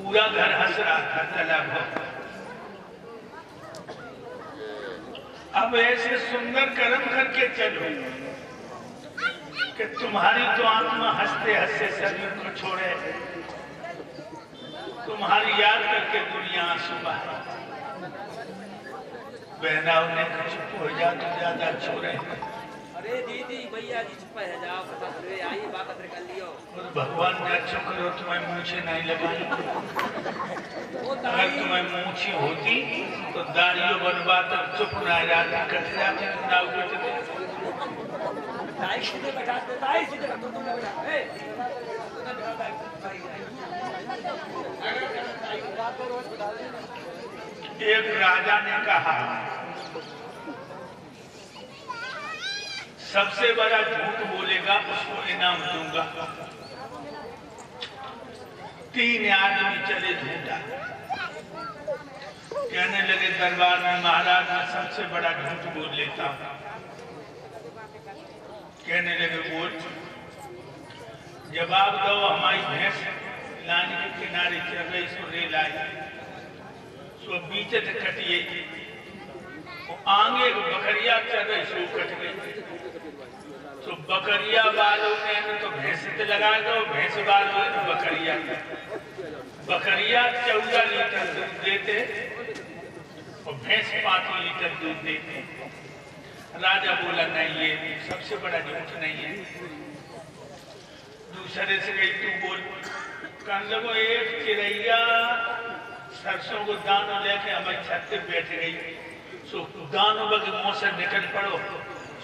पूरा घर हंस रहा था तालाब। अब ऐसे सुंदर कर्म करके चलो कि तुम्हारी तो आत्मा हंसते हंसते शरीर को छोड़े, तुम्हारी याद करके दुनिया आंसू बहाए। बहना उन्हें चुप हो जा तो ज्यादा छोड़े। अरे दीदी भैया जी चुप है जाओ, आई बात कर लियो। भगवान ने अच्छा करो तुम्हें मूछे नहीं लगाई। अगर तुम्हें मूछी होती तो दाढ़ियों बनवा तक चुप ना जाती, कट जाती ना उठते। एक राजा ने कहा सबसे बड़ा झूठ बोलेगा उसको इनाम दूंगा। 3 आदमी चले झूठा, कहने लगे दरबार में महाराज मैं सबसे बड़ा झूठ बोल लेता हूं। कहने लगे बोल। जवाब दो। हमारी भैंस लाने के किनारे चल रही, सो रेल आई, सो बीच से कटिए, आगे बकरिया चल रही, सो कट गई। तो बकरिया वालों ने तो भैंस से लगा दो, भैंस वालों ने बकरिया। बकरिया 14 लीटर दूध देते और भैंस 5 लीटर दूध देते। राजा बोला नहीं ये सबसे बड़ा झूठ नहीं है। दूसरे से गई तू बोल। कहने लगो एक चिड़ैया सरसों को दानों लेके हमारी छत पे बैठ गई, सो दानों के मुंह से निकल पड़ो,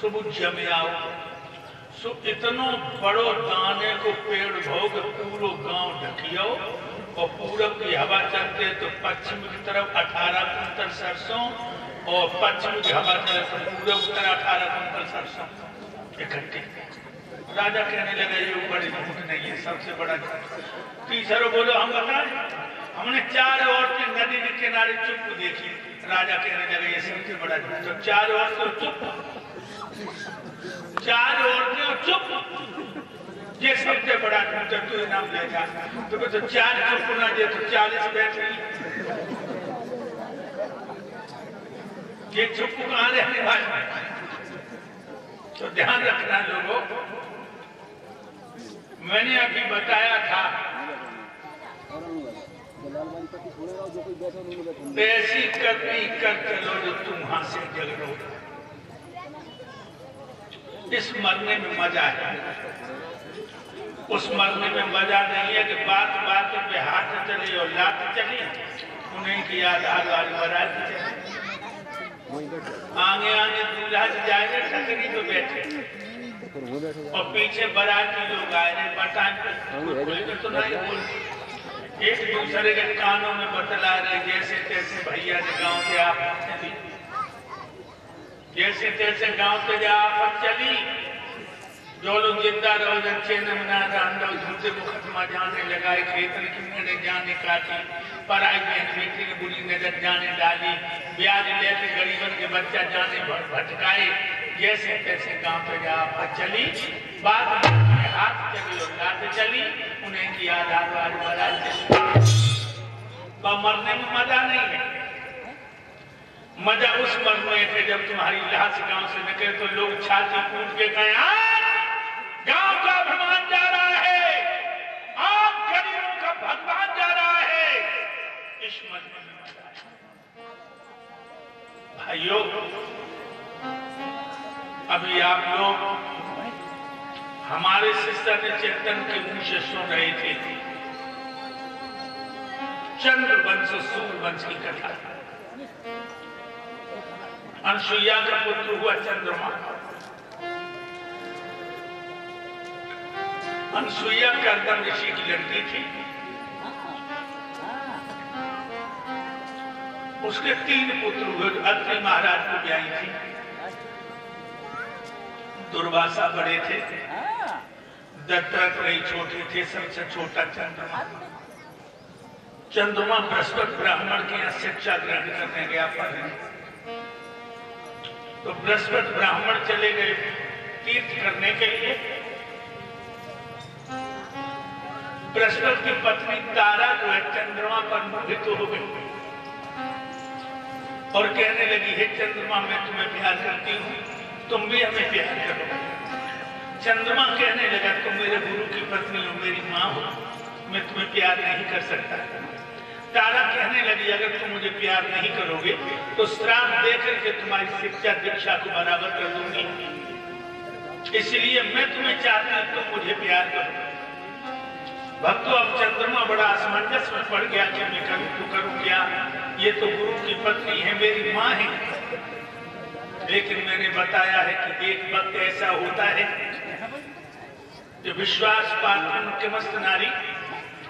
सुबह जमे आओ। सो इतनो बड़ो दाने को पेड़ भोग पूरा गांव ढकियो और पूरब की हवा चलते तो पश्चिम की तरफ 18 कुंटल सरसों और पश्चिम की हवा चले तो पूरब की तरफ 18 कुंटल सरसों इकट्ठे। राजा कहने लगे ये बड़ी झूठ नहीं है, सबसे बड़ा झूठ। तीसरा बोलो हम बताएं, हमने 4 औरतें नदी के किनारे चुप देखी। राजा कहने लगे ये सबसे बड़ा झूठ। तो 4 औरतें चुप, 4 औरतें और चुप, ये सबसे बड़ा झूठ। तू इनाम देगा तो 4 चुप ना दे तो 40 बैठ गई। ये चुप कहां रहने वाले? तो ध्यान रखना लोगों, मैंने अभी बताया था ऐसी करनी कर चलो जो तुम वहां से जग लो। इस मरने में मजा है, उस मरने में मजा नहीं है कि बात बात पे हाथ चले और लात चली, उन्हीं की याद आज बारात चले। आगे आगे दूल्हा जाएंगे ठकरी तो बैठे और पीछे बाराती लोग आए रहे बटान तो नहीं बोल, एक दूसरे के कानों में बतला रहे जैसे तैसे भैया ने गाँव के आफत चली, जैसे तैसे गाँव के आफत चली। जो लोग जिंदा रहो जच्चे नमना रहो झूठे मुकदमा जाने लगाए, खेतर की मेरे जाने काटी, पराई बहन बेटी की बुरी नजर जाने डाली, ब्याज लेके गरीबन के बच्चा जाने भटकाए। जैसे तैसे गांव पे आफत चली, बात हाथ चली और लात चली, उन्हें की याद आज बारात चली। मरने में मजा नहीं है, मजा उस मरने में है जब तुम्हारी लाश गांव से निकले तो लोग छाती कूट के कहें गांव का भगवान जा रहा है, आप गरीबों का भगवान जा रहा है। इस मरने में मजा है भाइयों। अभी आप लोग हमारे सिस्टर ने चिंतन के मुंह से सुन रहे थे चंद्रवंश सूर्यवंश की कथा। अनसुईया का पुत्र हुआ चंद्रमा। अनसुईया कर्दम ऋषि की लड़की थी, उसके 3 पुत्र हुए। अत्रि महाराज को ब्याही थी, दुर्वासा बड़े थे, दत्तात्रेय छोटे थे, सबसे छोटा चंद्रमा। चंद्रमा बृहस्पति ब्राह्मण के यहाँ शिक्षा ग्रहण करने गया पढ़ने, तो बृहस्पति ब्राह्मण चले गए तीर्थ करने के लिए। बृहस्पति की पत्नी तारा जो है चंद्रमा पर मोहित हो गई और कहने लगी, हे चंद्रमा, मैं तुम्हें प्यार करती हूँ, तुम भी हमें प्यार करो। चंद्रमा कहने लगा, तुम मेरे गुरु की पत्नी हो, मेरी माँ हो, मैं तुम्हें प्यार नहीं कर सकता। तारा कहने लगी, अगर तुम मुझे प्यार नहीं करोगे तो श्राप देकर के तुम्हारी शिक्षा दीक्षा को बराबर कर दूंगी, इसलिए मैं तुम्हें चाहती हूँ तुम मुझे प्यार करो। भक्तों, अब चंद्रमा बड़ा असमंजस में पड़ गया कि मैं करूं तो करूं क्या, ये तो गुरु की पत्नी है, मेरी माँ है। लेकिन मैंने बताया है कि एक वक्त ऐसा होता है जो विश्वास पात्र के मस्त नारी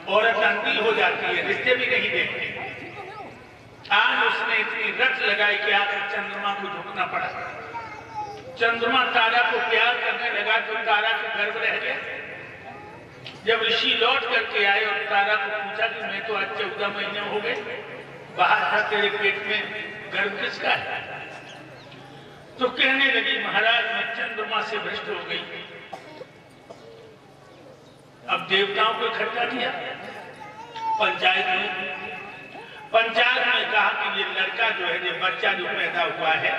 औरत अंधी हो जाती है, रिश्ते भी नहीं देखती। आज उसने इतनी रट लगाई कि आखिर चंद्रमा को झुकना पड़ा। चंद्रमा तारा को प्यार करने लगा तो तारा के गर्भ रह गया। जब ऋषि लौट करके आए और तारा को पूछा कि मैं तो आज 14 महीने हो गए, बाहर था तेरे पेट में, गर्भ किसका है? तो कहने लगी, महाराज मैं चंद्रमा से भ्रष्ट हो गई। अब देवताओं को इकट्ठा किया पंचायत में कहा कि ये लड़का जो है, ये बच्चा जो पैदा हुआ है,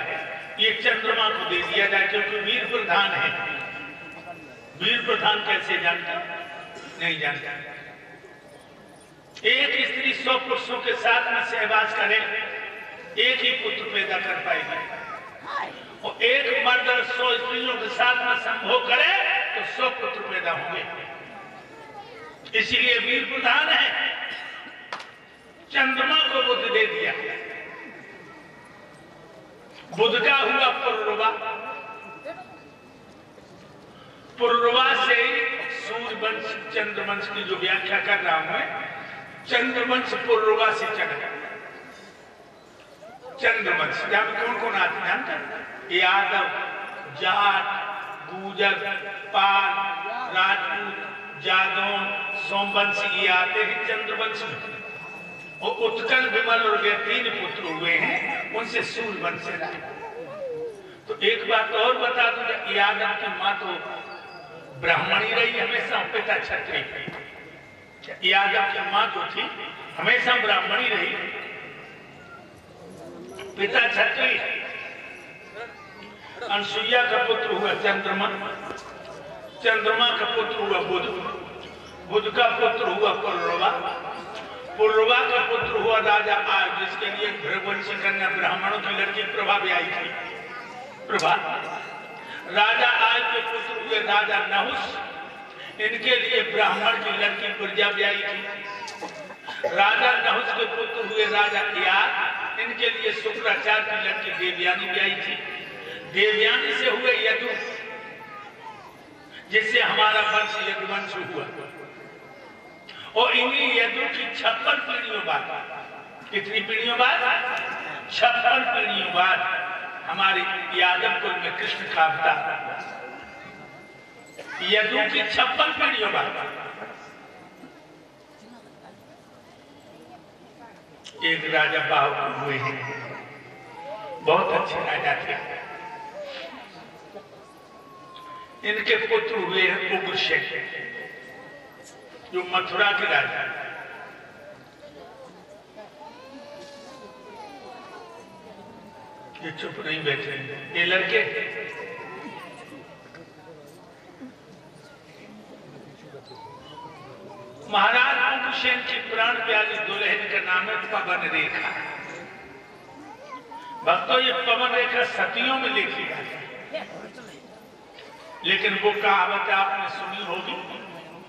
ये चंद्रमा को दे दिया जाए, क्योंकि वीर प्रधान है। वीर प्रधान कैसे जानता? नहीं जानता। एक स्त्री 100 पुरुषों के साथ में सहवास करे, एक ही पुत्र पैदा कर पाएगी, और एक मर्द 100 स्त्रियों के साथ में संभोग करे तो 100 पुत्र पैदा होंगे। इसीलिए वीर प्रधान है। चंद्रमा को बुध दे दिया। बुध का हुआ पुरुरवा, पुरुरवा से सूर्यवंश चंद्रवंश की जो व्याख्या कर रहा हूं मैं, चंद्रवंश पुरुरवा से चढ़ा। चंद्रवंश जहां कौन कौन आते जानते? यादव, जाट, गुजर, पाल, राजपूत, जादौन, सोमवंश ये आते हैं चंद्रवंश में। और उत्कल, विमल और वे 3 पुत्र हुए हैं, उनसे सूर्यवंश से रहा। तो एक बात और बता दूं, यादव की माँ तो ब्राह्मणी रही हमेशा, पिता क्षत्रिय। यादव की माँ जो थी हमेशा ब्राह्मणी रही, पिता क्षत्रिय। अनसुईया का पुत्र हुआ चंद्रमा, चंद्रमा का पुत्र हुआ बुध, बुध का पुत्र हुआ पुरुरवा, पुरुरवा का पुत्र हुआ राजा आज, जिसके लिए भृगुवंशी कन्या ब्राह्मणों की लड़की प्रभा भी आई थी। प्रभा राजा आज के पुत्र हुए राजा नहुस, इनके लिए ब्राह्मण की लड़की प्रजा भी आई थी। राजा नहुस के पुत्र हुए राजा याद, इनके लिए शुक्राचार्य की लड़की देवयानी भी आई थी। देवयानी से हुए यदु, जिससे हमारा वंश यदुवंश हुआ। और इन्हीं यदु की 56 पीढ़ियों बाद, कितनी पीढ़ियों बाद? 56 पीढ़ियों बाद हमारे यादव कुल में कृष्ण का अवतार। यदु की 56 पीढ़ियों बाद एक राजा बाहु हुए हैं, बहुत अच्छे राजा थे। इनके पुत्र हुए हैं उग्रसेन, जो मथुरा के राजा। ये चुप नहीं बैठे, ये लड़के महाराज उग्रसेन की प्राण प्यारी दुल्हन का नाम है पवन रेखा। भक्तों, ये पवन रेखा सतियों में लिखी है, लेकिन वो कहावत आपने सुनी होगी,